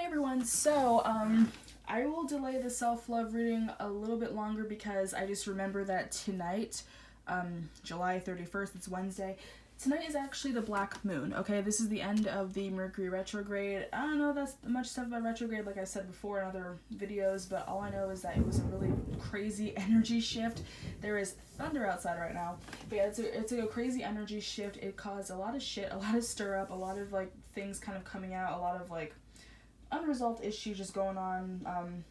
Hey everyone, I will delay the self-love reading a little bit longer because I just remember that tonight, July 31st, it's Wednesday, tonight is actually the black moon, okay? This is the end of the Mercury retrograde. I don't know that's much stuff about retrograde like I said before in other videos, but all I know is that it was a really crazy energy shift. There is thunder outside right now. But yeah, it's a crazy energy shift. It caused a lot of shit, a lot of stir up, a lot of like things kind of coming out, a lot of like unresolved issues just going on.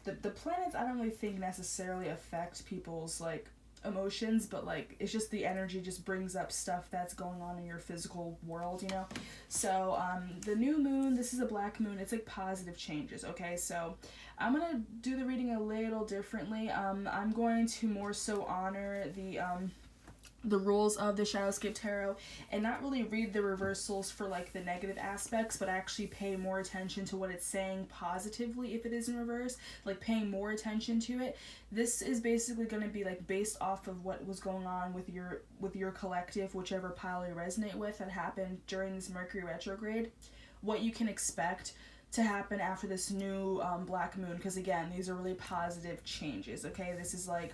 The planets I don't really think necessarily affect people's like emotions, but like it's just the energy just brings up stuff that's going on in your physical world. So the new moon, this is a black moon, it's like positive changes, okay? So I'm gonna do the reading a little differently. I'm going to more so honor the rules of the Shadowscape Tarot and not really read the reversals for like the negative aspects, but actually pay more attention to what it's saying positively if it is in reverse, like paying more attention to it. This is basically going to be like based off of what was going on with your collective, whichever pile you resonate with that happened during this Mercury retrograde, what you can expect to happen after this new black moon, because again, these are really positive changes, okay? This is like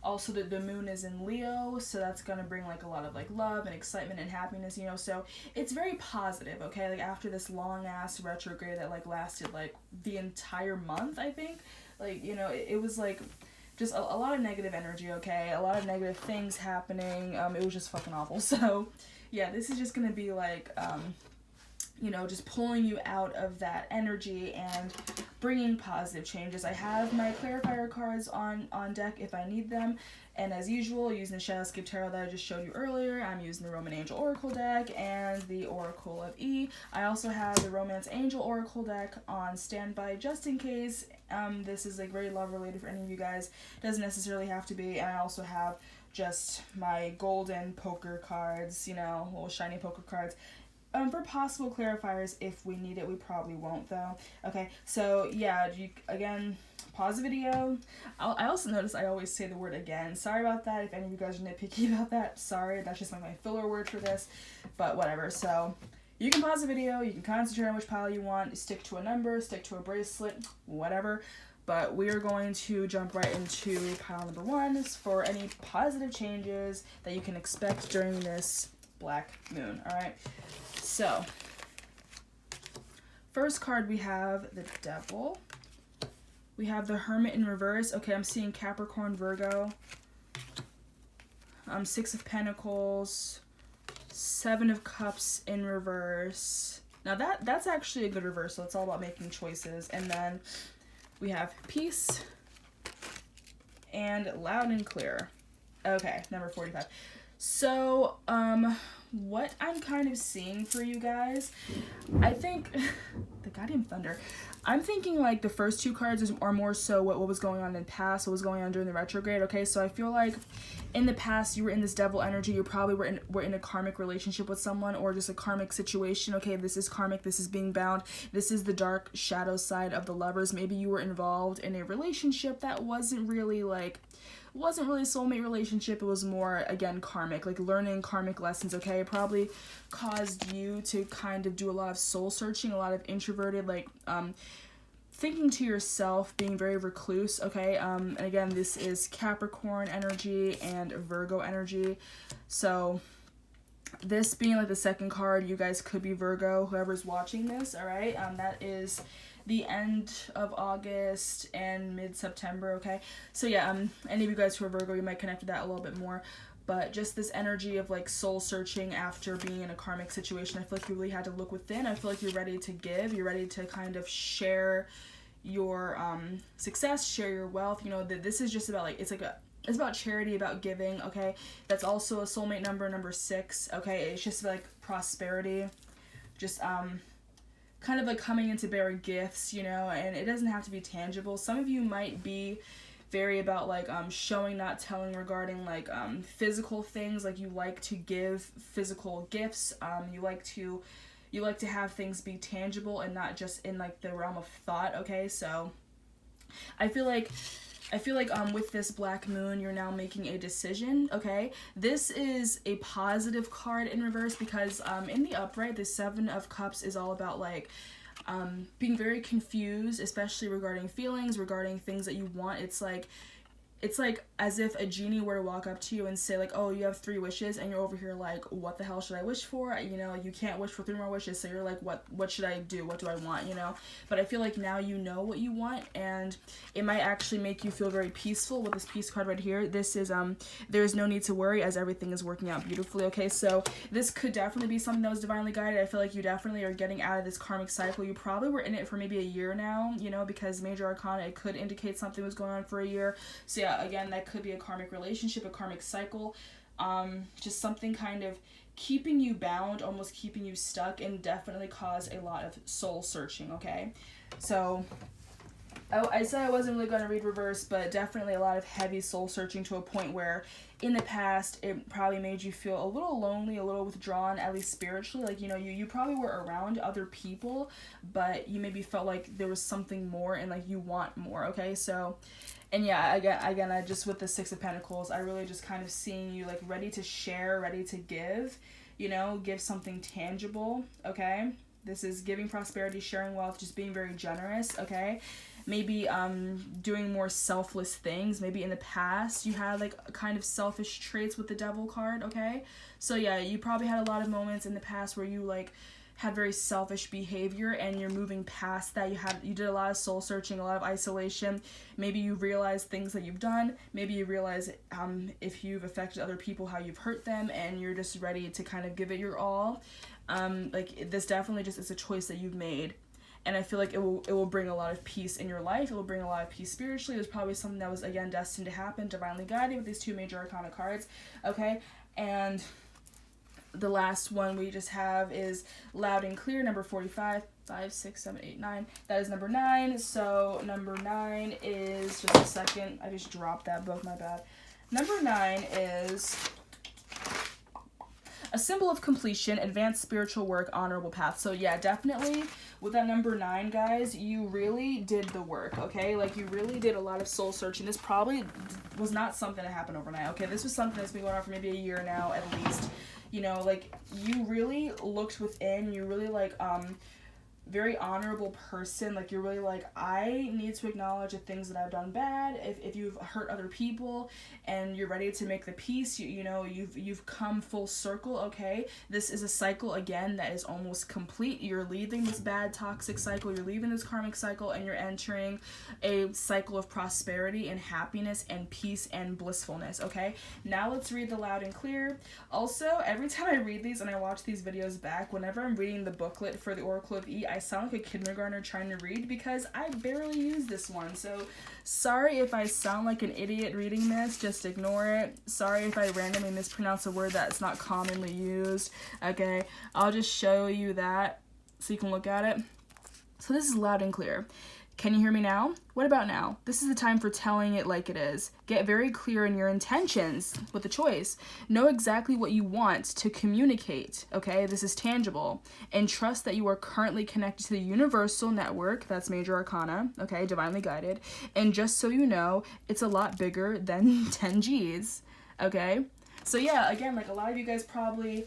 also the moon is in Leo, so that's gonna bring like a lot of like love and excitement and happiness, so it's very positive, okay? Like after this long ass retrograde that like lasted like the entire month, I think, like it was like just a lot of negative energy, okay? A lot of negative things happening. It was just fucking awful. So yeah, this is just gonna be like just pulling you out of that energy and bringing positive changes. I have my clarifier cards on deck if I need them, and as usual, using the Shadowscape Tarot that I just showed you earlier, I'm using the Roman Angel Oracle deck and the Oracle of E. I also have the Romance Angel Oracle deck on standby just in case. This is like very love related for any of you guys. Doesn't necessarily have to be. And I also have just my golden poker cards, little shiny poker cards. For possible clarifiers if we need it. We probably won't though. Okay, so yeah, again, pause the video. I also notice I always say the word again. Sorry about that if any of you guys are nitpicky about that. Sorry, that's just like my filler word for this, but whatever. So you can pause the video, you can concentrate on which pile you want, stick to a number, stick to a bracelet, whatever. But we are going to jump right into pile number 1 for any positive changes that you can expect during this black moon. All right. So, first card we have the Devil. We have the Hermit in reverse. Okay, I'm seeing Capricorn, Virgo. 6 of Pentacles, 7 of Cups in reverse. Now that's actually a good reversal. It's all about making choices. And then we have Peace and Loud and Clear. Okay, number 45. So, what I'm kind of seeing for you guys, I think, the goddamn thunder, I'm thinking like the first 2 cards are more so what was going on in the past, what was going on during the retrograde, okay? So I feel like in the past you were in this devil energy, you probably were in a karmic relationship with someone or just a karmic situation, okay? This is karmic, this is being bound, this is the dark shadow side of the lovers. Maybe you were involved in a relationship that wasn't really a soulmate relationship. It was more, again, karmic, like learning karmic lessons, okay? It probably caused you to kind of do a lot of soul searching, a lot of introverted, like, thinking to yourself, being very recluse, okay? And again, this is Capricorn energy and Virgo energy. So this being like the second card, you guys could be Virgo, whoever's watching this, all right? That is the end of August and mid-September, okay? So yeah, any of you guys who are Virgo, you might connect with that a little bit more, but just this energy of like soul searching after being in a karmic situation. I feel like you really had to look within. I feel like you're ready to give, you're ready to kind of share your success, share your wealth. This is just about like, it's about charity, about giving, okay? That's also a soulmate number 6, okay? It's just like prosperity, just kind of like coming into bearing gifts, and it doesn't have to be tangible. Some of you might be very about like showing, not telling, regarding like physical things. Like you like to give physical gifts. You like to have things be tangible and not just in like the realm of thought, okay? So I feel like with this black moon, you're now making a decision, okay? This is a positive card in reverse because in the upright, the 7 of Cups is all about like being very confused, especially regarding feelings, regarding things that you want. It's like as if a genie were to walk up to you and say like, oh, you have 3 wishes, and you're over here like, what the hell should I wish for? You know, you can't wish for 3 more wishes, so you're like, what should I do? What do I want? You know? But I feel like now you know what you want, and it might actually make you feel very peaceful with this peace card right here. This is there's no need to worry as everything is working out beautifully. Okay, so this could definitely be something that was divinely guided. I feel like you definitely are getting out of this karmic cycle. You probably were in it for maybe a year now, you know, because major arcana, it could indicate something was going on for a year. So yeah, again, that could be a karmic relationship, a karmic cycle, just something kind of keeping you bound, almost keeping you stuck, and definitely cause a lot of soul searching. Okay, so I said I wasn't really going to read reverse, but definitely a lot of heavy soul searching to a point where in the past it probably made you feel a little lonely, a little withdrawn, at least spiritually. Like, you know, you probably were around other people, but you maybe felt like there was something more and like you want more. Okay, so, and yeah, again, I just, with the 6 of Pentacles, I really just kind of seeing you like ready to share, ready to give, you know, give something tangible. Okay, this is giving prosperity, sharing wealth, just being very generous. Okay, maybe doing more selfless things. Maybe in the past you had like a kind of selfish traits with the Devil card. Okay, so yeah, you probably had a lot of moments in the past where you like had very selfish behavior, and you're moving past that. You did a lot of soul searching, a lot of isolation. Maybe you realize things that you've done. Maybe you realize if you've affected other people, how you've hurt them, and you're just ready to kind of give it your all. Like, this definitely just is a choice that you've made, and I feel like it will bring a lot of peace in your life. It will bring a lot of peace spiritually. It was probably something that was, again, destined to happen, divinely guided, with these 2 major arcana cards. Okay, and the last one we just have is loud and clear, number 45. 5, 6, 7, 8, 9. That is number 9. So number 9 is, just a second, I just dropped that book, my bad. Number 9 is a symbol of completion, advanced spiritual work, honorable path. So yeah, definitely with that number 9, guys, you really did the work. Okay, like, you really did a lot of soul searching. This probably was not something that happened overnight. Okay, this was something that's been going on for maybe a year now at least. You know, like, you really looked within. You really like very honorable person. Like, you're really like, I need to acknowledge the things that I've done bad. If you've hurt other people and you're ready to make the peace, you know, you've come full circle. Okay, this is a cycle again that is almost complete. You're leaving this bad toxic cycle, you're leaving this karmic cycle, and you're entering a cycle of prosperity and happiness and peace and blissfulness. Okay, now let's read the loud and clear. Also, every time I read these and I watch these videos back, whenever I'm reading the booklet for the Oracle of E, I sound like a kindergartner trying to read because I barely use this one. So sorry if I sound like an idiot reading this, just ignore it. Sorry if I randomly mispronounce a word that's not commonly used. Okay, I'll just show you that so you can look at it. So this is loud and clear. Can you hear me now? What about now? This is the time for telling it like it is. Get very clear in your intentions with the choice. Know exactly what you want to communicate, okay? This is tangible. And trust that you are currently connected to the universal network, that's major arcana, okay, divinely guided. And just so you know, it's a lot bigger than 10 G's, okay? So yeah, again, like, a lot of you guys probably...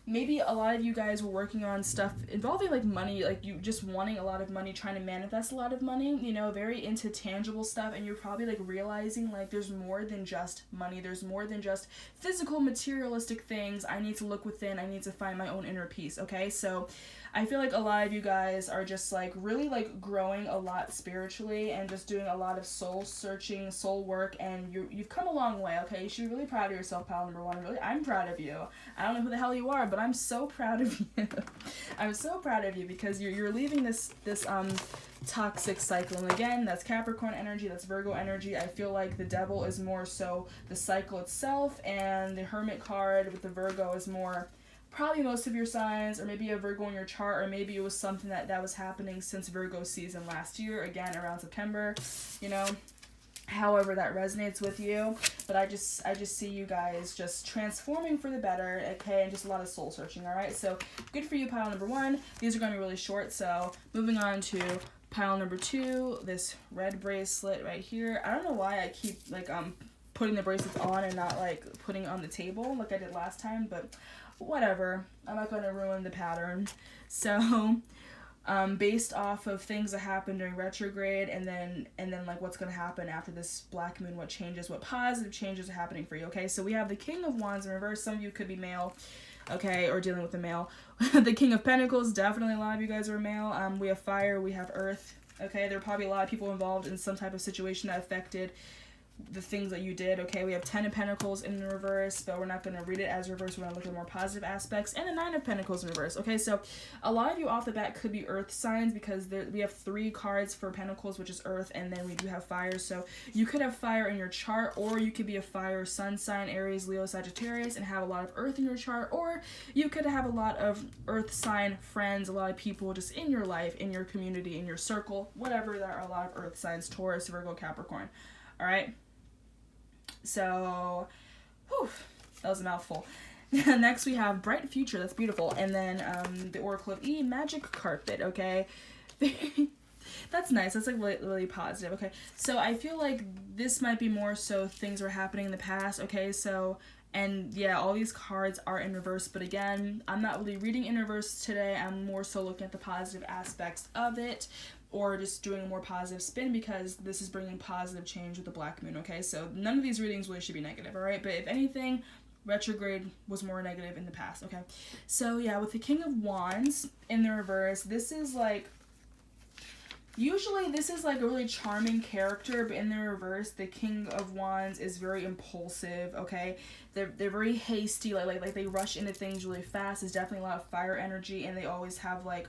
Maybe a lot of you guys were working on stuff involving, like, money, like, you just wanting a lot of money, trying to manifest a lot of money, you know, very into tangible stuff, and you're probably, like, realizing, like, there's more than just money, there's more than just physical, materialistic things. I need to look within, I need to find my own inner peace, okay? So I feel like a lot of you guys are just, like, really, like, growing a lot spiritually and just doing a lot of soul searching, soul work, and you've come a long way, okay? You should be really proud of yourself, pal number 1. Really, I'm proud of you. I don't know who the hell you are, but I'm so proud of you. I'm so proud of you because you're leaving this toxic cycle. And again, that's Capricorn energy, that's Virgo energy. I feel like the Devil is more so the cycle itself, and the Hermit card with the Virgo is more probably most of your signs, or maybe a Virgo in your chart, or maybe it was something that was happening since Virgo season last year, again around September, you know, however that resonates with you. But I just see you guys just transforming for the better, okay, and just a lot of soul searching. All right, so good for you, pile number 1. These are going to be really short, so moving on to pile number 2, this red bracelet right here. I don't know why I keep, like, putting the bracelets on and not, like, putting it on the table like I did last time, but whatever, I'm not going to ruin the pattern. So based off of things that happened during retrograde, and then like what's going to happen after this black moon, what changes, what positive changes are happening for you. Okay, so we have the King of Wands in reverse. Some of you could be male, okay, or dealing with a male. The King of Pentacles, definitely a lot of you guys are male. We have fire, we have earth. Okay, there are probably a lot of people involved in some type of situation that affected the things that you did. Okay, we have 10 of Pentacles in the reverse, but we're not going to read it as reverse. We're going to look at more positive aspects, and the 9 of Pentacles in reverse. Okay, so a lot of you off the bat could be earth signs, because we have 3 cards for Pentacles, which is earth, and then we do have fire. So you could have fire in your chart, or you could be a fire sun sign, Aries, Leo, Sagittarius, and have a lot of earth in your chart, or you could have a lot of earth sign friends, a lot of people just in your life, in your community, in your circle, whatever. There are a lot of earth signs: Taurus, Virgo, Capricorn. All right. So, whew, that was a mouthful. Next we have Bright Future. That's beautiful. And then the Oracle of E, Magic Carpet. Okay. That's nice. That's like really, really positive. Okay. So I feel like this might be more so things were happening in the past. Okay. So, and yeah, all these cards are in reverse. But again, I'm not really reading in reverse today. I'm more so looking at the positive aspects of it, or just doing a more positive spin, because this is bringing positive change with the black moon. Okay, so none of these readings really should be negative, all right? But if anything, retrograde was more negative in the past. Okay, so yeah, with the King of Wands in the reverse, this is like, usually this is like a really charming character, but in the reverse, the King of Wands is very impulsive. Okay, they're very hasty, like they rush into things really fast. There's definitely a lot of fire energy, and they always have like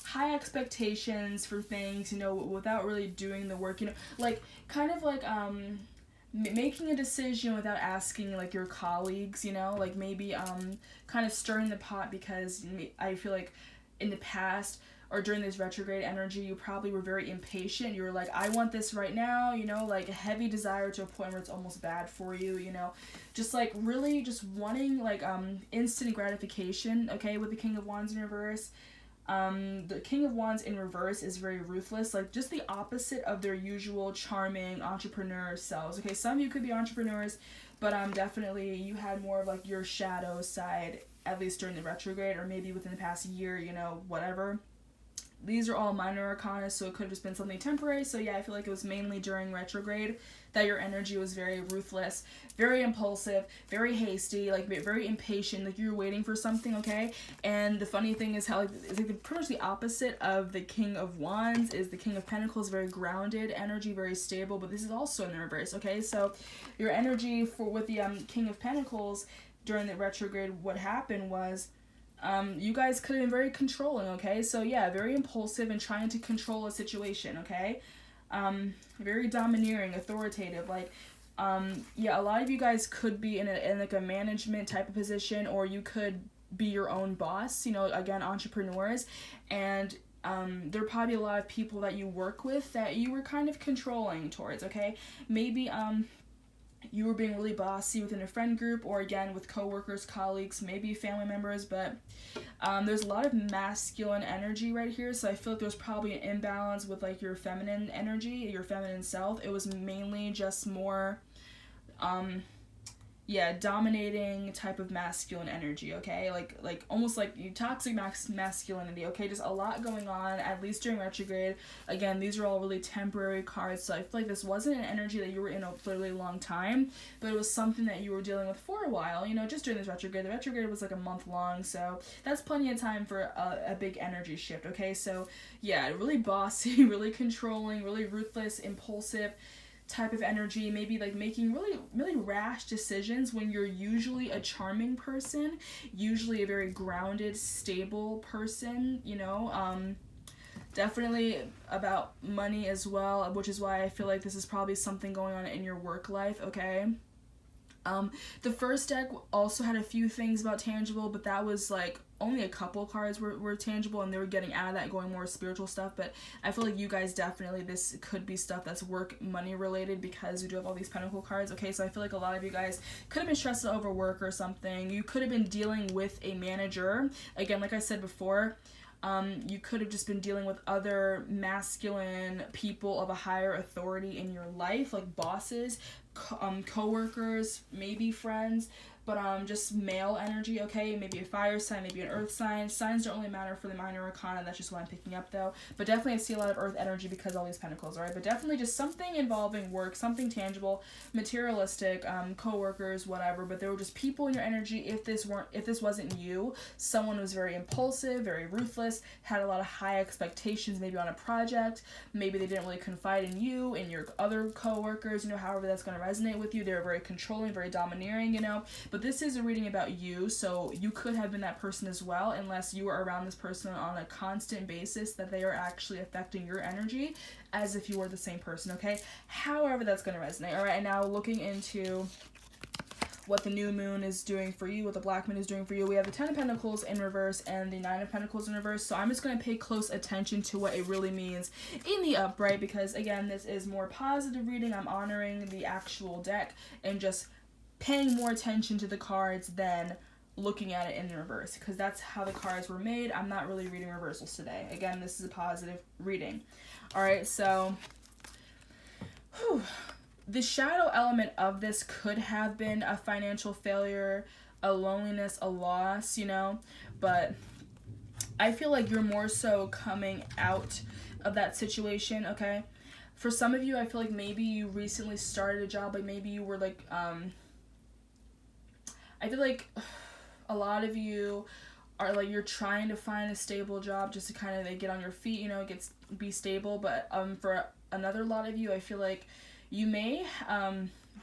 high expectations for things, you know, without really doing the work, you know, like kind of like making a decision without asking like your colleagues, you know, like maybe kind of stirring the pot, because I feel like in the past or during this retrograde energy, you probably were very impatient. You were like, I want this right now, you know, like a heavy desire to a point where it's almost bad for you, you know, just like really just wanting like instant gratification. Okay, with the King of Wands in reverse. The King of Wands in reverse is very ruthless, like just the opposite of their usual charming entrepreneur selves. Okay, some of you could be entrepreneurs, but definitely you had more of like your shadow side, at least during the retrograde, or maybe within the past year, you know, whatever. These are all minor arcana, so it could have just been something temporary. So yeah, I feel like it was mainly during retrograde that your energy was very ruthless, very impulsive, very hasty, like very impatient, like you were waiting for something, okay? And the funny thing is how like, it's like pretty much the opposite of the King of Wands is the King of Pentacles, very grounded energy, very stable, but this is also in the reverse, okay? So your energy with the King of Pentacles during the retrograde, what happened was you guys could have been very controlling, okay? So yeah, very impulsive and trying to control a situation, okay? Very domineering, authoritative, like, yeah, a lot of you guys could be in like a management type of position, or you could be your own boss, you know, again, entrepreneurs, and there are probably a lot of people that you work with that you were kind of controlling towards, okay? Maybe, you were being really bossy within a friend group, or again with coworkers, colleagues, maybe family members, but there's a lot of masculine energy right here, so I feel like there's probably an imbalance with like your feminine energy, your feminine self. It was mainly just more yeah, dominating type of masculine energy, okay? Like almost like toxic masculinity, okay? Just a lot going on, at least during retrograde. Again, these are all really temporary cards, so I feel like this wasn't an energy that you were in a really long time, but it was something that you were dealing with for a while, you know, just during this retrograde. The retrograde was like a month long, so that's plenty of time for a big energy shift, okay? So yeah, really bossy, really controlling, really ruthless, impulsive type of energy, maybe like making really rash decisions when you're usually a charming person, usually a very grounded, stable person, you know, definitely about money as well, which is why I feel like this is probably something going on in your work life, okay? The first deck also had a few things about tangible, but that was like only a couple cards were tangible, and they were getting out of that, going more spiritual stuff. But I feel like you guys definitely, this could be stuff that's work, money related, because you do have all these pentacle cards, okay? So I feel like a lot of you guys could have been stressed over work or something. You could have been dealing with a manager. Again, like I said before, you could have just been dealing with other masculine people of a higher authority in your life, like bosses, co-workers, maybe friends, but just male energy, okay? Maybe a fire sign, maybe an earth sign. Signs don't really matter for the minor arcana. That's just what I'm picking up, though. But definitely I see a lot of earth energy because all these pentacles, all right? But definitely just something involving work, something tangible, materialistic, co-workers, whatever. But there were just people in your energy. If this wasn't you, someone was very impulsive, very ruthless, had a lot of high expectations, maybe on a project. Maybe they didn't really confide in you and your other co-workers, you know, however that's going to resonate with you. They were very controlling, very domineering, you know. But this is a reading about you, so you could have been that person as well, unless you were around this person on a constant basis, that they are actually affecting your energy as if you were the same person, okay? However that's going to resonate. All right, and now looking into what the new moon is doing for you, what the black moon is doing for you. We have the 10 of Pentacles in reverse and the 9 of Pentacles in reverse. So I'm just going to pay close attention to what it really means in the upright, because again, this is more positive reading. I'm honoring the actual deck and just paying more attention to the cards than looking at it in the reverse, because that's how the cards were made. I'm not really reading reversals today. Again, this is a positive reading. All right, so the shadow element of this could have been a financial failure, a loneliness, a loss, you know, but I feel like you're more so coming out of that situation, okay? For some of you, I feel like maybe you recently started a job, like maybe you were like, I feel like a lot of you are like, you're trying to find a stable job just to kind of like get on your feet, you know, be stable. But for another lot of you, I feel like you may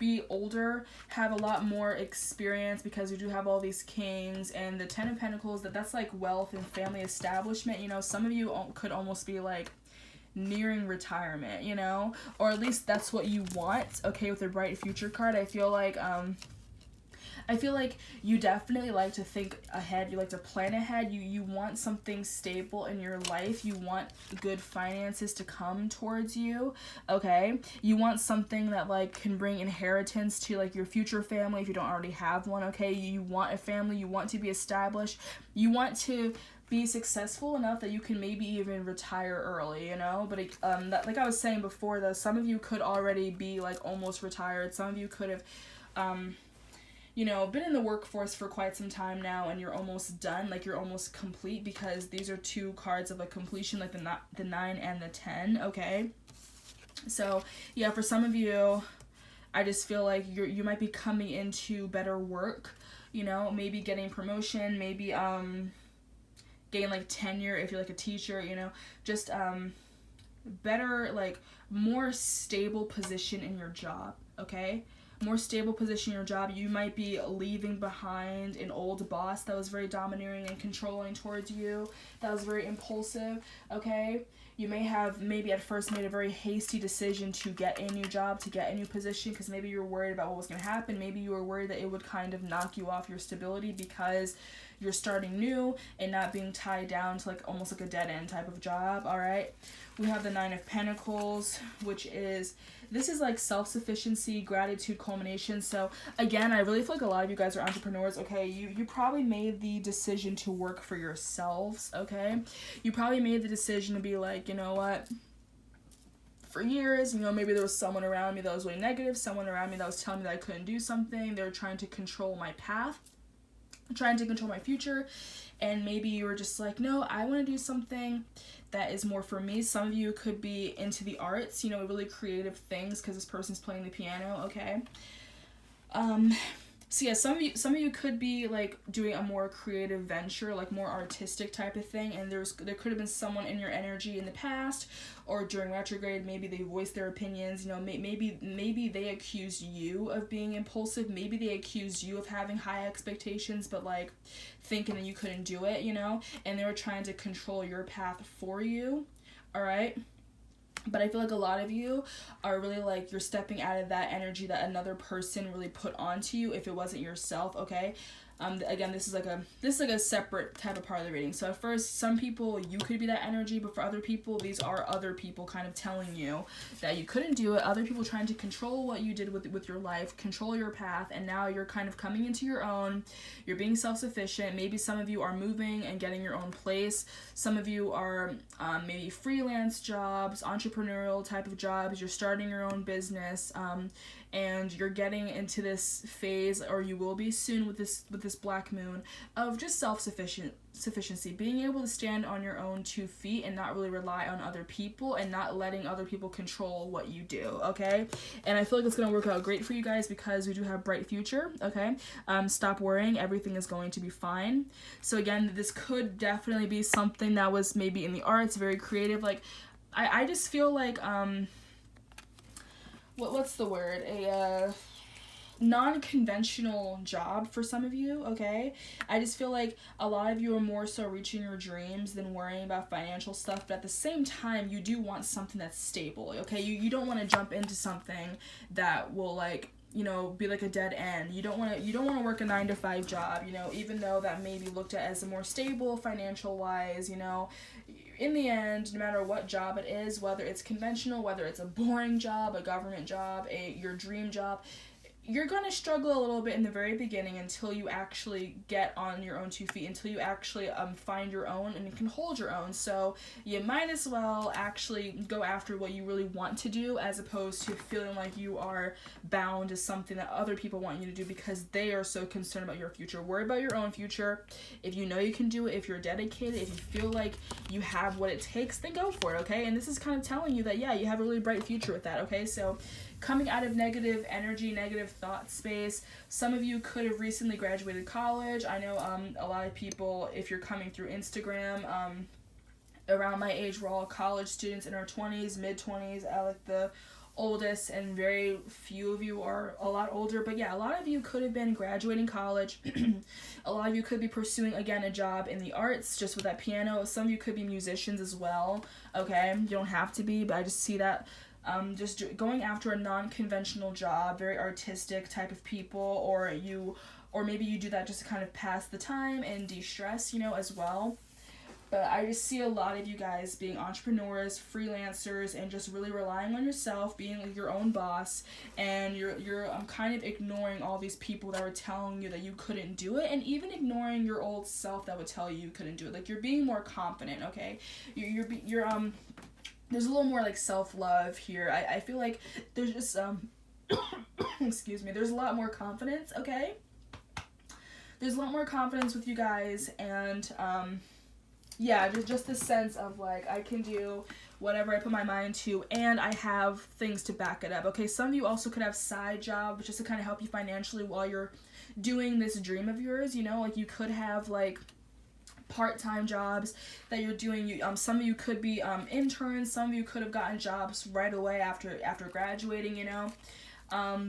be older, have a lot more experience, because you do have all these kings and the 10 of Pentacles. That's like wealth and family establishment, you know. Some of you could almost be like nearing retirement, you know, or at least that's what you want, okay, with the bright future card. I feel like you definitely like to think ahead. You like to plan ahead. You want something stable in your life. You want good finances to come towards you, okay? You want something that like can bring inheritance to like your future family if you don't already have one, okay? You want a family. You want to be established. You want to be successful enough that you can maybe even retire early, you know. But like I was saying before, though, some of you could already be like almost retired. Some of you could have you know, been in the workforce for quite some time now, and you're almost done, like you're almost complete, because these are two cards of a completion, like the 9 and the 10, okay? So yeah, for some of you, I just feel like you might be coming into better work, you know, maybe getting promotion, maybe getting like tenure if you're like a teacher, you know, just better, like more stable position in your job, okay? More stable position in your job. You might be leaving behind an old boss that was very domineering and controlling towards you, that was very impulsive, okay? You may have maybe at first made a very hasty decision to get a new job, to get a new position, because maybe you were worried about what was going to happen. Maybe you were worried that it would kind of knock you off your stability because you're starting new and not being tied down to like almost like a dead end type of job, all right? We have the 9 of Pentacles, which is, this is like self-sufficiency, gratitude, culmination. So again, I really feel like a lot of you guys are entrepreneurs, okay? You probably made the decision to work for yourselves, okay? You probably made the decision to be like, you know what? For years, you know, maybe there was someone around me that was really negative, someone around me that was telling me that I couldn't do something. They were trying to control my path, trying to control my future, and maybe you were just like, no, I want to do something that is more for me. Some of you could be into the arts, you know, really creative things, because this person's playing the piano, okay? So yeah, some of you could be like doing a more creative venture, like more artistic type of thing, and there could have been someone in your energy in the past or during retrograde. Maybe they voiced their opinions, you know, maybe they accused you of being impulsive, maybe they accused you of having high expectations but like thinking that you couldn't do it, you know, and they were trying to control your path for you, all right? But I feel like a lot of you are really like, you're stepping out of that energy that another person really put onto you if it wasn't yourself, okay? Again, this is like a separate type of part of the reading. So at first, some people, you could be that energy, but for other people, these are other people kind of telling you that you couldn't do it. Other people trying to control what you did with your life, control your path, and now you're kind of coming into your own. You're being self-sufficient. Maybe some of you are moving and getting your own place. Some of you are maybe freelance jobs, entrepreneurial type of jobs. You're starting your own business. And you're getting into this phase, or you will be soon with this black moon, of just sufficiency, being able to stand on your own 2 feet and not really rely on other people and not letting other people control what you do, okay? And I feel like it's going to work out great for you guys because we do have bright future, okay? Stop worrying. Everything is going to be fine. So again, this could definitely be something that was maybe in the arts, very creative. Like, I just feel like, what's the word? A non-conventional job for some of you, okay? I just feel like a lot of you are more so reaching your dreams than worrying about financial stuff, but at the same time, you do want something that's stable, okay? You don't want to jump into something that will, like, you know, be like a dead end. You don't want to work a 9-to-5 job, you know, even though that may be looked at as a more stable financial wise, you know. In the end, no matter what job it is, whether it's conventional, whether it's a boring job, a government job, your dream job, you're going to struggle a little bit in the very beginning until you actually get on your own 2 feet, until you actually find your own and you can hold your own. So you might as well actually go after what you really want to do, as opposed to feeling like you are bound to something that other people want you to do because they are so concerned about your future. Worry about your own future. If you know you can do it, if you're dedicated, if you feel like you have what it takes, then go for it, okay? And this is kind of telling you that, yeah, you have a really bright future with that, okay? So coming out of negative energy, negative thought space. Some of you could have recently graduated college. I know a lot of people, if you're coming through Instagram, around my age, we're all college students in our 20s, mid-20s. I like the oldest, and very few of you are a lot older. But yeah, a lot of you could have been graduating college. A lot of you could be pursuing, again, a job in the arts, just with that piano. Some of you could be musicians as well, okay? You don't have to be, but I just see that. Just going after a non-conventional job, very artistic type of people, or maybe you do that just to kind of pass the time and de-stress, you know, as well. But I just see a lot of you guys being entrepreneurs, freelancers, and just really relying on yourself, being like your own boss, and you're kind of ignoring all these people that were telling you that you couldn't do it, and even ignoring your old self that would tell you couldn't do it. Like, you're being more confident, okay? You're there's a little more, like, self-love here. I feel like there's just, excuse me, there's a lot more confidence, okay? There's a lot more confidence with you guys, and, yeah, just this sense of, like, I can do whatever I put my mind to, and I have things to back it up, okay? Some of you also could have side jobs just to kind of help you financially while you're doing this dream of yours, you know? Like, you could have, like, part-time jobs that you're doing. Some of you could be interns. Some of you could have gotten jobs right away after graduating, you know.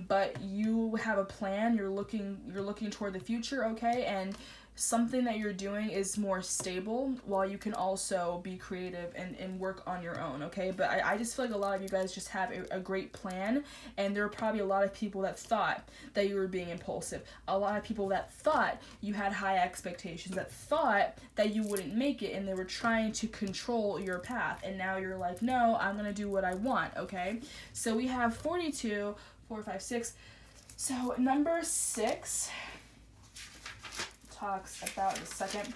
But you have a plan. You're looking toward the future, okay? And something that you're doing is more stable while you can also be creative and work on your own, okay? But I just feel like a lot of you guys just have a great plan, and there are probably a lot of people that thought that you were being impulsive. A lot of people that thought you had high expectations, that thought that you wouldn't make it, and they were trying to control your path. And now you're like, no, I'm going to do what I want, okay? So we have 42, 4, 5, 6. So number 6... talks about in a second.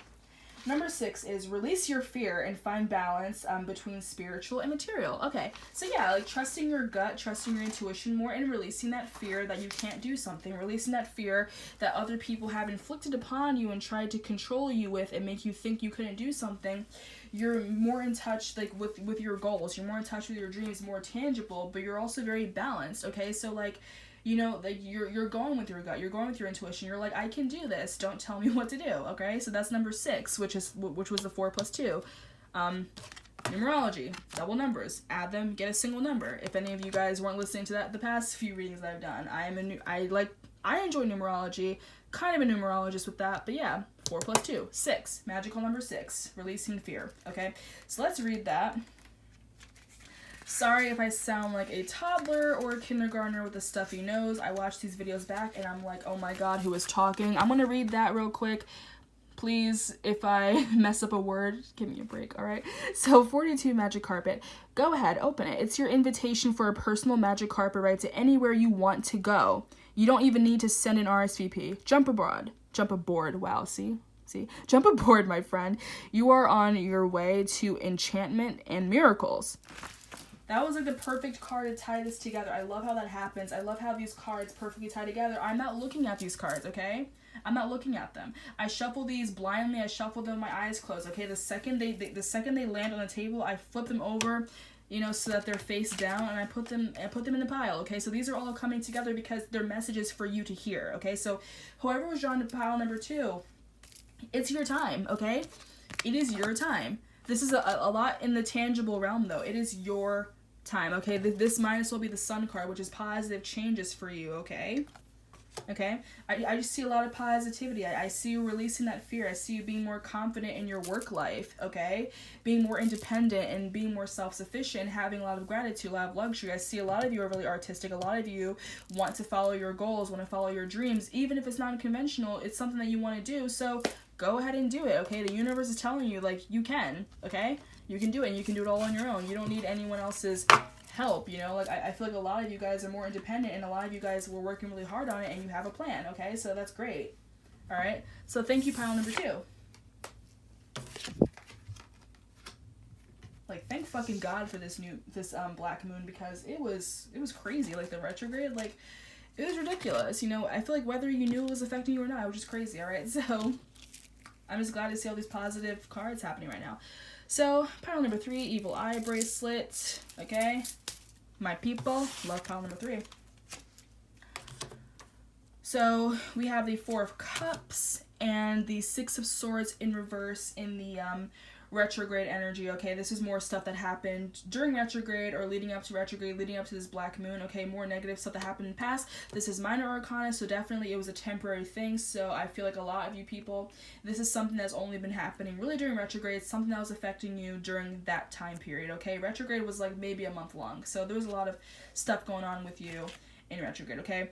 Number 6 is release your fear and find balance between spiritual and material. Okay, so yeah, like trusting your gut, trusting your intuition more, and releasing that fear that you can't do something, releasing that fear that other people have inflicted upon you and tried to control you with and make you think you couldn't do something. You're more in touch, like, with your goals. You're more in touch with your dreams, more tangible, but you're also very balanced, okay? So, like, you know, like, you're going with your gut, you're going with your intuition, you're like, I can do this, don't tell me what to do, okay? So that's number 6, which was the 4 plus 2. Numerology, double numbers, add them, get a single number. If any of you guys weren't listening to the past few readings that I've done, I enjoy numerology, kind of a numerologist with that, but yeah, 4 plus 2, 6, magical number 6, releasing fear, okay? So let's read that. Sorry if I sound like a toddler or a kindergartner with a stuffy nose. I watch these videos back and I'm like, oh my god, who is talking? I'm gonna read that real quick. Please, if I mess up a word, give me a break, alright? So, 42 Magic Carpet. Go ahead, open it. It's your invitation for a personal magic carpet ride to anywhere you want to go. You don't even need to send an RSVP. Jump abroad. Jump aboard. Wow, see? Jump aboard, my friend. You are on your way to enchantment and miracles. That was like the perfect card to tie this together. I love how that happens. I love how these cards perfectly tie together. I'm not looking at these cards, okay? I'm not looking at them. I shuffle these blindly. I shuffle them with my eyes closed, okay? The second they land on the table, I flip them over, you know, so that they're face down, and I put them in the pile, okay? So these are all coming together because they're messages for you to hear, okay? So whoever was drawn to pile number 2, it's your time, okay? It is your time. This is a lot in the tangible realm, though. It is your time, okay? This might as well be the Sun card, which is positive changes for you, okay? Okay? I just see a lot of positivity. I see you releasing that fear. I see you being more confident in your work life, okay? Being more independent and being more self-sufficient and having a lot of gratitude, a lot of luxury. I see a lot of you are really artistic. A lot of you want to follow your goals, want to follow your dreams. Even if it's non-conventional, it's something that you want to do, so go ahead and do it, okay? The universe is telling you, like, you can, okay? You can do it, and you can do it all on your own. You don't need anyone else's help, you know? Like, I feel like a lot of you guys are more independent, and a lot of you guys were working really hard on it, and you have a plan, okay? So that's great. All right? So thank you, pile number 2. Like, thank fucking God for this black moon, because it was crazy. Like, the retrograde, like, it was ridiculous, you know? I feel like whether you knew it was affecting you or not, it was just crazy, all right? So I'm just glad to see all these positive cards happening right now. So, pile number 3, Evil Eye Bracelet, okay? My people, love pile number 3. So, we have the 4 of Cups and the 6 of Swords in reverse in the retrograde energy, okay? This is more stuff that happened during retrograde or leading up to retrograde, leading up to this black moon, okay? More negative stuff that happened in the past. This is minor arcana, so definitely it was a temporary thing, so I feel like a lot of you people, this is something that's only been happening really during retrograde. It's something that was affecting you during that time period, okay? Retrograde was like maybe a month long, so there was a lot of stuff going on with you in retrograde, okay?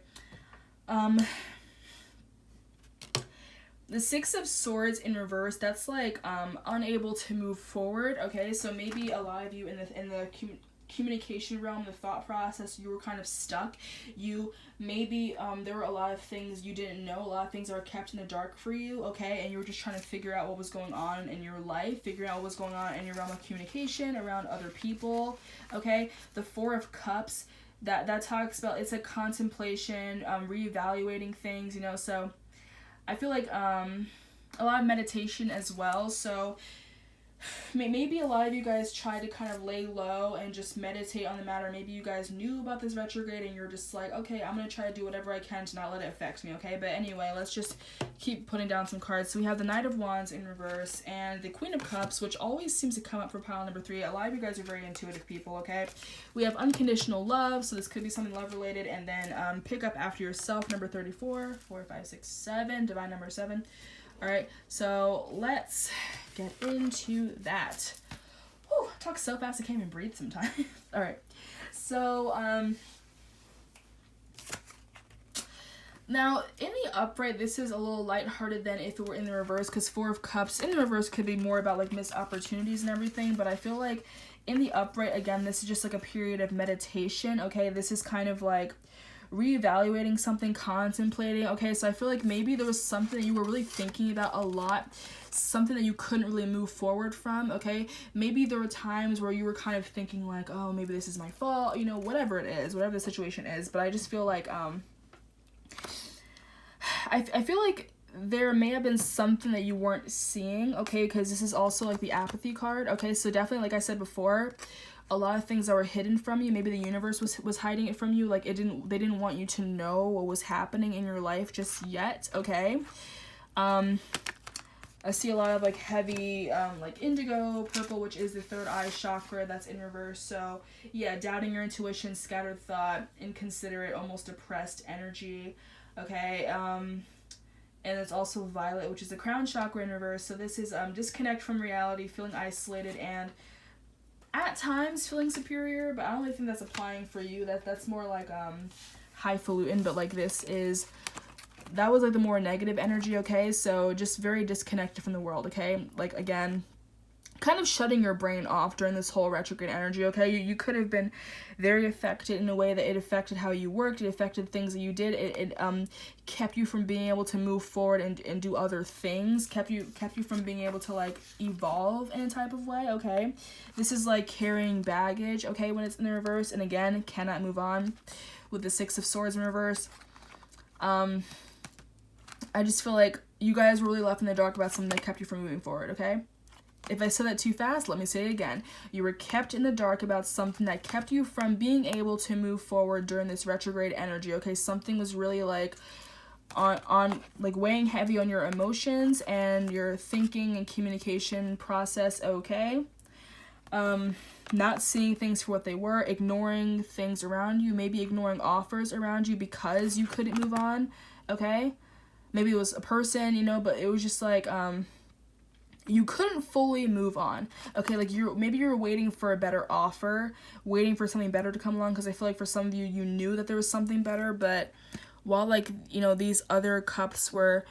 The 6 of Swords in reverse, that's like unable to move forward, okay? So maybe a lot of you in the communication realm, the thought process, you were kind of stuck. You maybe there were a lot of things you didn't know, a lot of things that were kept in the dark for you, okay? And you were just trying to figure out what was going on in your life, figuring out what was going on in your realm of communication, around other people, okay? The 4 of Cups, that talks about, it's a contemplation, reevaluating things, you know, so I feel like a lot of meditation as well, so maybe a lot of you guys try to kind of lay low and just meditate on the matter. Maybe you guys knew about this retrograde and you're just like, okay, I'm going to try to do whatever I can to not let it affect me, okay? But anyway, let's just keep putting down some cards. So we have the Knight of Wands in reverse and the Queen of Cups, which always seems to come up for pile number 3. A lot of you guys are very intuitive people, okay? We have unconditional love, so this could be something love-related, and then pick up after yourself, number 34, 4, 5, 6, 7, divine number 7. All right, so let's get into that. Whew, talk so fast I can't even breathe sometimes. All right, so now in the upright, this is a little lighthearted than if it were in the reverse, because 4 of Cups in the reverse could be more about like missed opportunities and everything, but I feel like in the upright, again, this is just like a period of meditation, okay? This is kind of like reevaluating something, contemplating, okay? So I feel like maybe there was something that you were really thinking about a lot, something that you couldn't really move forward from, okay? Maybe there were times where you were kind of thinking like, oh, maybe this is my fault, you know, whatever it is, whatever the situation is, but I just feel like, I feel like there may have been something that you weren't seeing, okay, because this is also like the apathy card, okay? So definitely, like I said before, a lot of things that were hidden from you, maybe the universe was hiding it from you, like they didn't want you to know what was happening in your life just yet, okay? I see a lot of like heavy like indigo, purple, which is the third eye chakra, that's in reverse. So yeah, doubting your intuition, scattered thought, inconsiderate, almost depressed energy, okay? And it's also violet, which is the crown chakra in reverse. So this is disconnect from reality, feeling isolated, and at times feeling superior, but I don't really think that's applying for you. That's more like highfalutin, but like that was like the more negative energy, okay? So just very disconnected from the world, okay? Like, again, kind of shutting your brain off during this whole retrograde energy, okay? You could have been very affected in a way that it affected how you worked, it affected things that you did, it kept you from being able to move forward and do other things, kept you from being able to, like, evolve in a type of way, okay? This is like carrying baggage, okay, when it's in the reverse, and again, cannot move on with the Six of Swords in reverse. I just feel like you guys were really left in the dark about something that kept you from moving forward, okay? If I said that too fast, let me say it again. You were kept in the dark about something that kept you from being able to move forward during this retrograde energy, okay? Something was really like on like weighing heavy on your emotions and your thinking and communication process, okay? Not seeing things for what they were, ignoring things around you, maybe ignoring offers around you because you couldn't move on, okay? Maybe it was a person, you know, but it was just like, you couldn't fully move on, okay? Like, maybe you're waiting for a better offer, waiting for something better to come along, because I feel like for some of you, you knew that there was something better, but while, like, you know, these other cups were,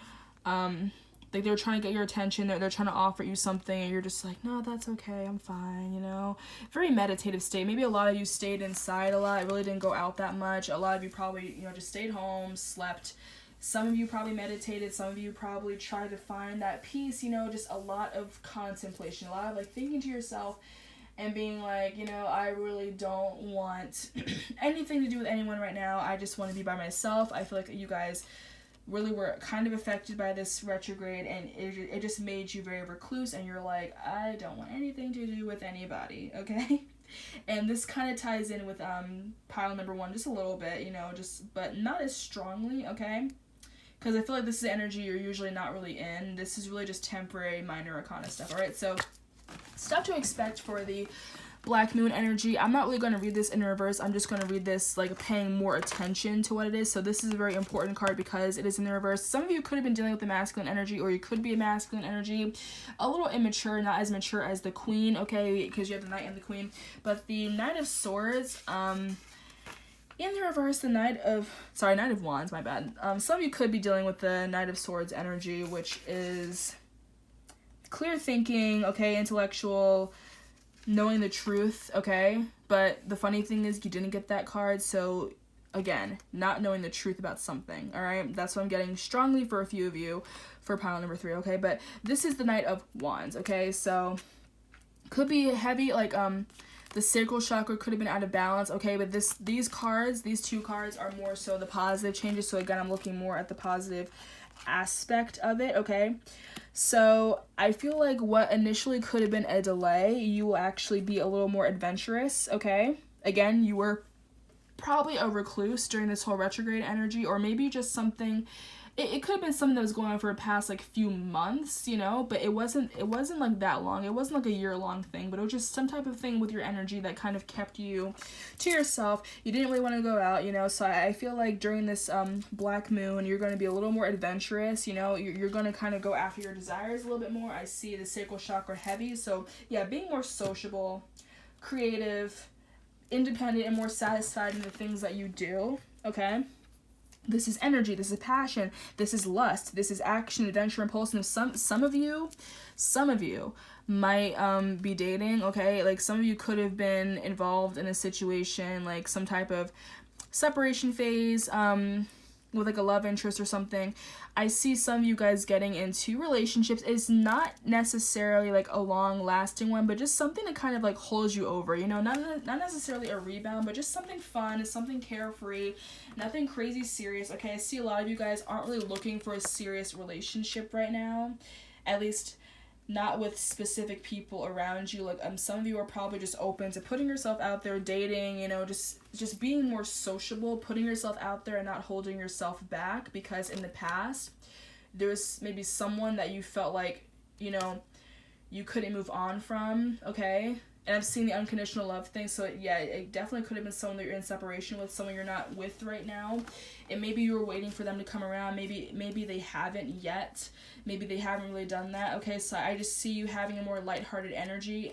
like, they were trying to get your attention, they're trying to offer you something, and you're just like, no, that's okay, I'm fine, you know? Very meditative state. Maybe a lot of you stayed inside a lot, really didn't go out that much. A lot of you probably, you know, just stayed home, slept. Some of you probably meditated, some of you probably tried to find that peace, you know, just a lot of contemplation, a lot of, like, thinking to yourself and being like, you know, I really don't want anything to do with anyone right now. I just want to be by myself. I feel like you guys really were kind of affected by this retrograde, and it just made you very recluse, and you're like, I don't want anything to do with anybody, okay? And this kind of ties in with pile number 1 just a little bit, you know, but not as strongly, okay? Because I feel like this is energy you're usually not really in. This is really just temporary, minor arcana stuff, alright? So, stuff to expect for the Black Moon energy. I'm not really going to read this in reverse. I'm just going to read this, like, paying more attention to what it is. So this is a very important card because it is in the reverse. Some of you could have been dealing with the masculine energy, or you could be a masculine energy. A little immature, not as mature as the Queen, okay? Because you have the Knight and the Queen. But the Knight of Swords, in the reverse, the Knight of Wands, my bad. Some of you could be dealing with the Knight of Swords energy, which is clear thinking, okay, intellectual, knowing the truth, okay? But the funny thing is you didn't get that card, so again, not knowing the truth about something, alright? That's what I'm getting strongly for a few of you for pile number 3, okay? But this is the Knight of Wands, okay? So, could be heavy, like, the sacral chakra could have been out of balance, okay, but these two cards are more so the positive changes, so again, I'm looking more at the positive aspect of it, okay? So, I feel like what initially could have been a delay, you will actually be a little more adventurous, okay? Again, you were probably a recluse during this whole retrograde energy, or maybe just something, it could have been something that was going on for the past, like, few months, you know, but it wasn't like that long. It wasn't like a year-long thing, but it was just some type of thing with your energy that kind of kept you to yourself. You didn't really want to go out, you know, so I feel like during this Black Moon, you're going to be a little more adventurous, you know, you're going to kind of go after your desires a little bit more. I see the sacral chakra heavy, so yeah, being more sociable, creative, independent, and more satisfied in the things that you do, okay? This is energy, this is passion, this is lust, this is action, adventure, impulsiveness. Some of you might be dating, okay? Like, some of you could have been involved in a situation, like some type of separation phase, with like a love interest or something. I see some of you guys getting into relationships. It's not necessarily like a long-lasting one, but just something that kind of like holds you over, you know, not necessarily a rebound, but just something fun, something carefree, nothing crazy serious, okay? I see a lot of you guys aren't really looking for a serious relationship right now, at least not with specific people around you. Like, some of you are probably just open to putting yourself out there, dating, you know, just being more sociable, putting yourself out there and not holding yourself back, because in the past, there was maybe someone that you felt like, you know, you couldn't move on from, okay? And I've seen the unconditional love thing, so yeah, it definitely could have been someone that you're in separation with, someone you're not with right now. And maybe you were waiting for them to come around. Maybe they haven't yet. Maybe they haven't really done that. Okay, so I just see you having a more lighthearted energy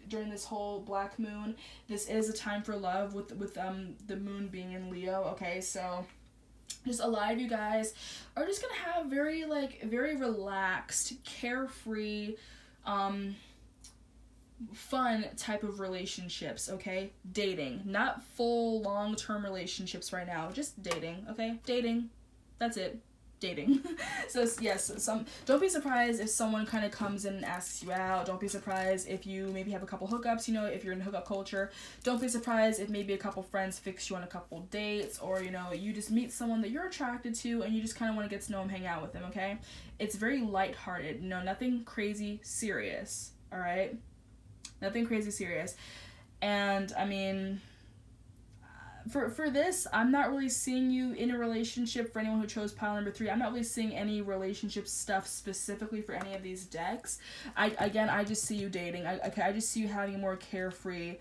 during this whole black moon. This is a time for love with the moon being in Leo. Okay, so just a lot of you guys are just gonna have very relaxed, carefree, fun type of relationships, okay? Dating. Not full long-term relationships right now. Just dating, okay? Dating. That's it. Dating. So yes, don't be surprised if someone kind of comes in and asks you out. Don't be surprised if you maybe have a couple hookups, you know, if you're in hookup culture. Don't be surprised if maybe a couple friends fix you on a couple dates, or, you know, you just meet someone that you're attracted to and you just kind of want to get to know them, hang out with them, okay? It's very lighthearted, you know, nothing crazy serious, all right? Nothing crazy serious. And I mean, for this, I'm not really seeing you in a relationship. For anyone who chose pile number 3, I'm not really seeing any relationship stuff specifically for any of these decks. I just see you dating. I just see you having a more carefree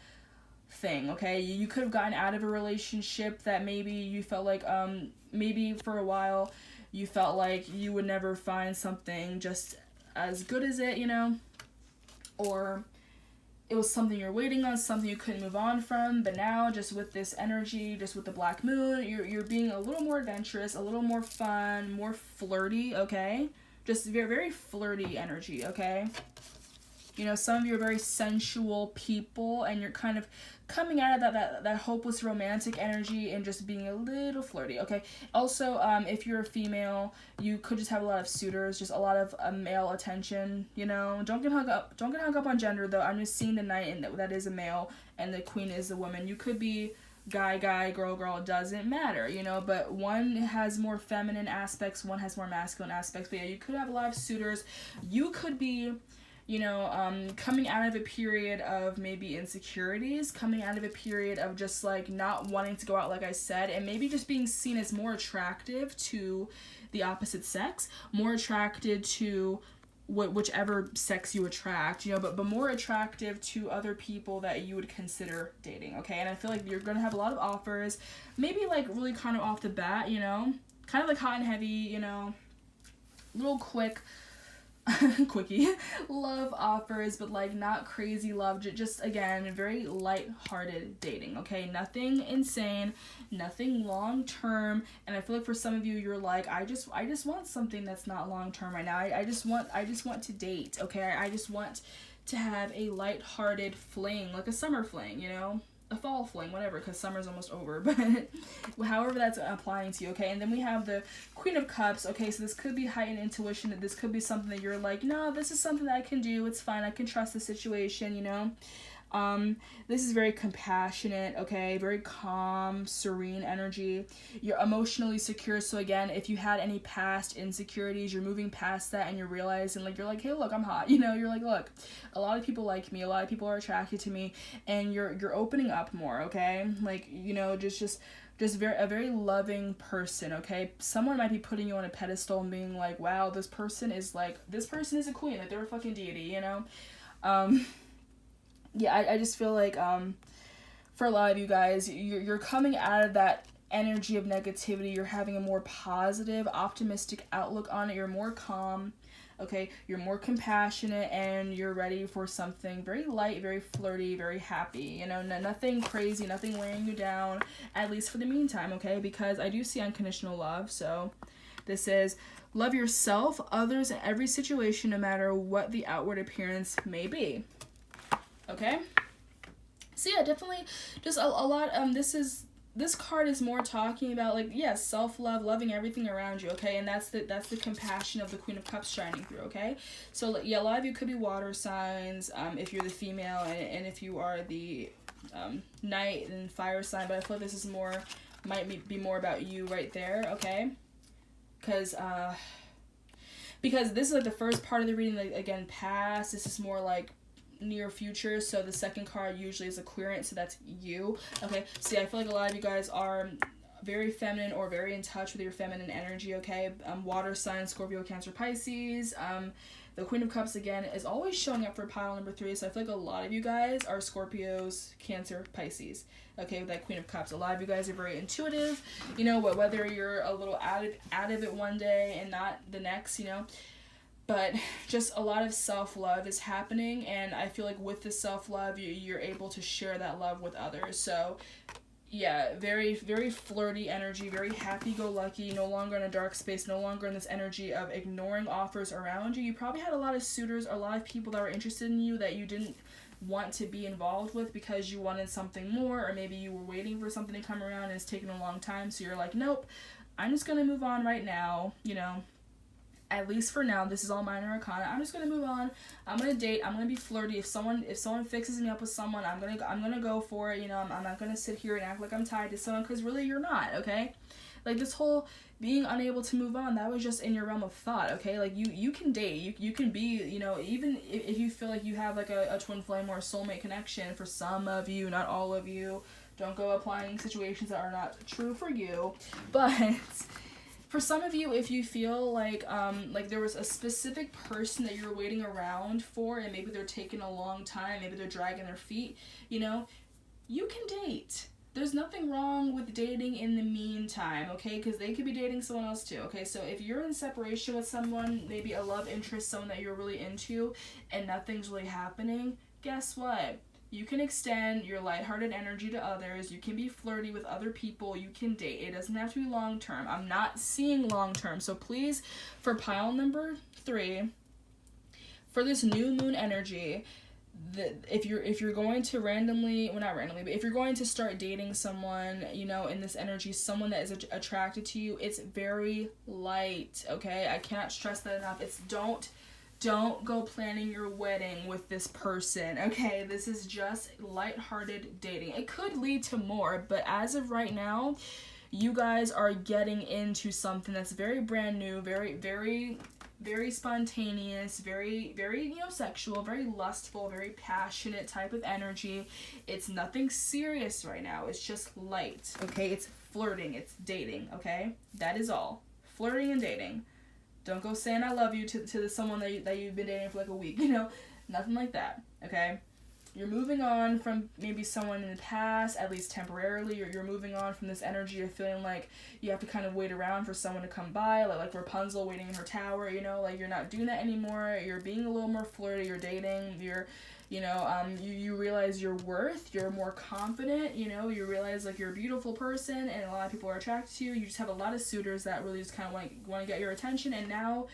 thing, okay? You could have gotten out of a relationship that maybe you felt like, maybe for a while you felt like you would never find something just as good as it, you know? Or it was something you're waiting on, something you couldn't move on from, but now just with this energy, just with the black moon, you're being a little more adventurous, a little more fun, more flirty, okay? Just very, very flirty energy, okay? You know, some of you are very sensual people, and you're kind of coming out of that hopeless romantic energy and just being a little flirty, okay? Also, if you're a female, you could just have a lot of suitors, just a lot of male attention, you know? Don't get hung up on gender, though. I'm just seeing the knight, and that is a male, and the queen is a woman. You could be guy, girl, it doesn't matter, you know? But one has more feminine aspects, one has more masculine aspects. But yeah, you could have a lot of suitors. You could be, you know, coming out of a period of maybe insecurities, coming out of a period of just, like, not wanting to go out, like I said, and maybe just being seen as more attractive to the opposite sex, more attracted to whichever sex you attract, you know, but more attractive to other people that you would consider dating, okay? And I feel like you're gonna have a lot of offers, maybe, like, really kind of off the bat, you know, kind of like hot and heavy, you know, little quick, quickie love offers, but, like, not crazy love, just again, very light-hearted dating, okay? Nothing insane, nothing long-term. And I feel like for some of you, you're like, I just want something that's not long-term right now. I just want to date, okay? I just want to have a light-hearted fling, like a summer fling, you know, a fall fling, whatever, because summer's almost over, but however that's applying to you, okay? And then we have the Queen of Cups, okay? So this could be heightened intuition. This could be something that you're like, no, this is something that I can do. It's fine. I can trust the situation, you know? This is very compassionate, okay? Very calm, serene energy. You're emotionally secure. So again, if you had any past insecurities, you're moving past that and you're realizing, like, you're like, hey, look, I'm hot. You know, you're like, look, a lot of people like me. A lot of people are attracted to me, and you're opening up more, okay? Like, you know, just a very loving person, okay? Someone might be putting you on a pedestal and being like, wow, this person is a queen, like, they're a fucking deity, you know? Yeah, I just feel like, for a lot of you guys, you're coming out of that energy of negativity. You're having a more positive, optimistic outlook on it. You're more calm, okay? You're more compassionate, and you're ready for something very light, very flirty, very happy. You know, nothing crazy, nothing weighing you down, at least for the meantime, okay? Because I do see unconditional love, so this is love yourself, others, in every situation, no matter what the outward appearance may be. Okay, so yeah, definitely just a lot. This card is more talking about, like, yes, self-love, loving everything around you, okay? And that's the compassion of the Queen of Cups shining through, okay? So yeah, a lot of you could be water signs, if you're the female, and if you are the Knight and fire sign, but I feel like this is might be more about you right there, okay? Because this is, like, the first part of the reading, like, again, past. This is more like near future, so the second card usually is Aquarian, so that's you, okay? So yeah, I feel like a lot of you guys are very feminine or very in touch with your feminine energy, okay? Water sign, Scorpio, Cancer, Pisces. The Queen of Cups, again, is always showing up for pile number 3. So I feel like a lot of you guys are Scorpios, Cancer, Pisces. Okay, with that Queen of Cups. A lot of you guys are very intuitive. You know, whether you're a little out of it one day and not the next, you know. But just a lot of self-love is happening. And I feel like with the self-love, you're able to share that love with others. So yeah, very, very flirty energy, very happy-go-lucky, no longer in a dark space, no longer in this energy of ignoring offers around you. You probably had a lot of suitors, a lot of people that were interested in you that you didn't want to be involved with because you wanted something more, or maybe you were waiting for something to come around and it's taken a long time, so you're like, nope, I'm just going to move on right now, you know. At least for now, this is all minor arcana. I'm just gonna move on. I'm gonna date. I'm gonna be flirty. If someone fixes me up with someone, I'm gonna go for it. You know, I'm not gonna sit here and act like I'm tied to someone, because really you're not. Okay, like this whole being unable to move on, that was just in your realm of thought. Okay, like you can date. You can be, you know, even if you feel like you have like a twin flame or a soulmate connection. For some of you, not all of you. Don't go applying situations that are not true for you, but. For some of you, if you feel like there was a specific person that you're waiting around for, and maybe they're taking a long time, maybe they're dragging their feet, you know, you can date. There's nothing wrong with dating in the meantime, okay? Because they could be dating someone else too, okay? So if you're in separation with someone, maybe a love interest, someone that you're really into, and nothing's really happening, guess what? You can extend your lighthearted energy to others. You can be flirty with other people. You can date. It doesn't have to be long term. I'm not seeing long term. So please, for pile number 3, for this new moon energy, if you're going to randomly, well, not randomly, but if you're going to start dating someone, you know, in this energy, someone that is attracted to you, it's very light. Okay, I cannot stress that enough. It's don't go planning your wedding with this person, okay? This is just lighthearted dating. It could lead to more, but as of right now, you guys are getting into something that's very brand new, very, very, very spontaneous, very, very, you know, sexual, very lustful, very passionate type of energy. It's nothing serious right now. It's just light, okay? It's flirting. It's dating, okay? That is all. Flirting and dating. Don't go saying I love you to someone that you've been dating for like a week, you know? Nothing like that, okay? You're moving on from maybe someone in the past, at least temporarily. You're moving on from this energy of feeling like you have to kind of wait around for someone to come by, like Rapunzel waiting in her tower, you know? Like, you're not doing that anymore. You're being a little more flirty. You're dating. You know, you realize your worth, you're more confident, you know, you realize, like, you're a beautiful person, and a lot of people are attracted to you. You just have a lot of suitors that really just kind of want to get your attention, and now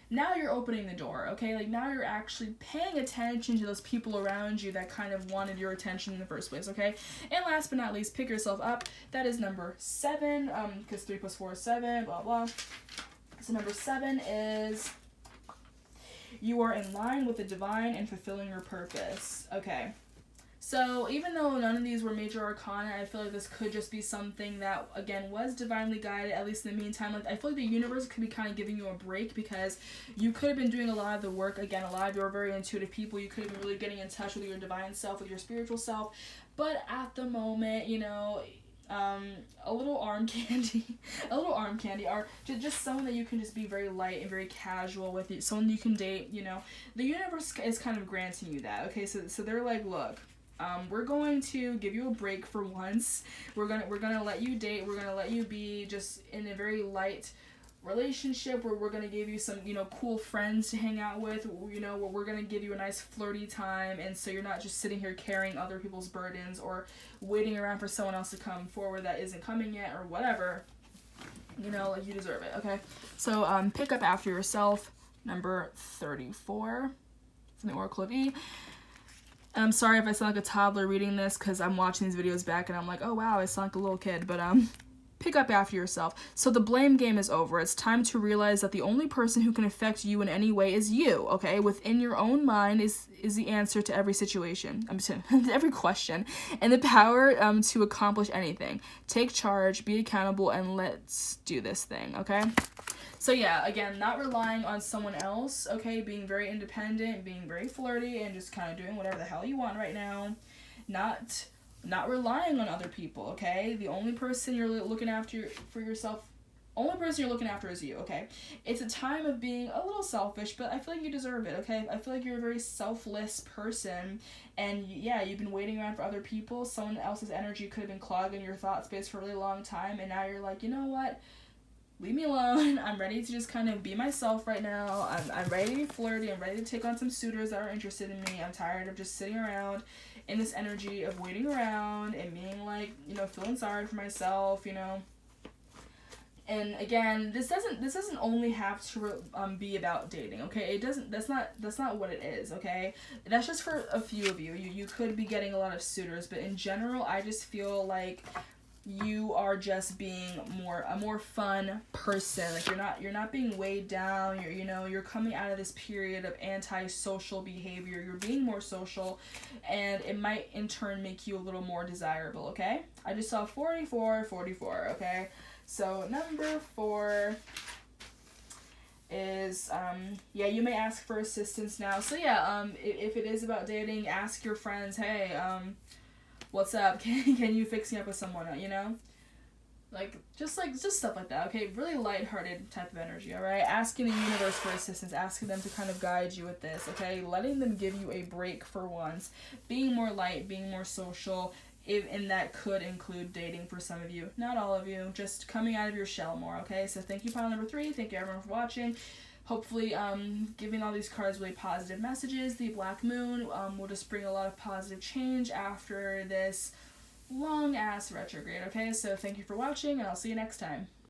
you're opening the door, okay? Like, now you're actually paying attention to those people around you that kind of wanted your attention in the first place, okay? And last but not least, pick yourself up. That is number 7, because 3 plus 4 is 7, blah, blah. So number 7 is... you are in line with the divine and fulfilling your purpose. Okay. So even though none of these were major arcana, I feel like this could just be something that, again, was divinely guided, at least in the meantime. Like, I feel like the universe could be kind of giving you a break, because you could have been doing a lot of the work. Again, a lot of you are very intuitive people. You could have been really getting in touch with your divine self, with your spiritual self. But at the moment, you know... a little arm candy, or just someone that you can just be very light and very casual with, someone you can date, you know. The universe is kind of granting you that, okay? So they're like, look, we're going to give you a break for once. We're gonna let you date. We're gonna let you be just in a very light relationship, where we're going to give you some, you know, cool friends to hang out with, you know, where we're going to give you a nice flirty time, and so you're not just sitting here carrying other people's burdens or waiting around for someone else to come forward that isn't coming yet, or whatever, you know, like, you deserve it, okay? So, pick up after yourself, number 34, from the Oracle of E. I'm sorry if I sound like a toddler reading this, because I'm watching these videos back, and I'm like, oh wow, I sound like a little kid, but, pick up after yourself. So the blame game is over. It's time to realize that the only person who can affect you in any way is you, okay? Within your own mind is the answer to every situation. Every question. And the power to accomplish anything. Take charge, be accountable, and let's do this thing, okay? So yeah, again, not relying on someone else, okay? Being very independent, being very flirty, and just kind of doing whatever the hell you want right now. Not relying on other people, okay? The only person you're looking after for yourself Only person you're looking after is you, okay? It's a time of being a little selfish, but I feel like you deserve it, okay? I feel like you're a very selfless person, and yeah, you've been waiting around for other people. Someone else's energy could have been clogging your thought space for a really long time, and now you're like, you know what? Leave me alone. I'm ready to just kind of be myself right now. I'm ready to be flirty. I'm ready to take on some suitors that are interested in me. I'm tired of just sitting around in this energy of waiting around and being like, feeling sorry for myself, And again, this doesn't only have to be about dating, okay? It doesn't. That's not what it is, okay? That's just for a few of you. You could be getting a lot of suitors, but in general, I just feel like you are just being a more fun person. Like you're not being weighed down. You're coming out of this period of antisocial behavior. You're being more social, and it might in turn make you a little more desirable, okay? I just saw 44, okay? So number 4 is you may ask for assistance now. So if it is about dating, ask your friends, hey, what's up? Can you fix me up with someone? Just stuff like that. Okay, really lighthearted type of energy. All right, asking the universe for assistance, asking them to kind of guide you with this. Okay, letting them give you a break for once, being more light, being more social. And that could include dating for some of you, not all of you. Just coming out of your shell more. Okay, so thank you, pile number 3. Thank you everyone for watching. Hopefully, giving all these cards really positive messages. The Black Moon will just bring a lot of positive change after this long-ass retrograde, okay? So thank you for watching, and I'll see you next time.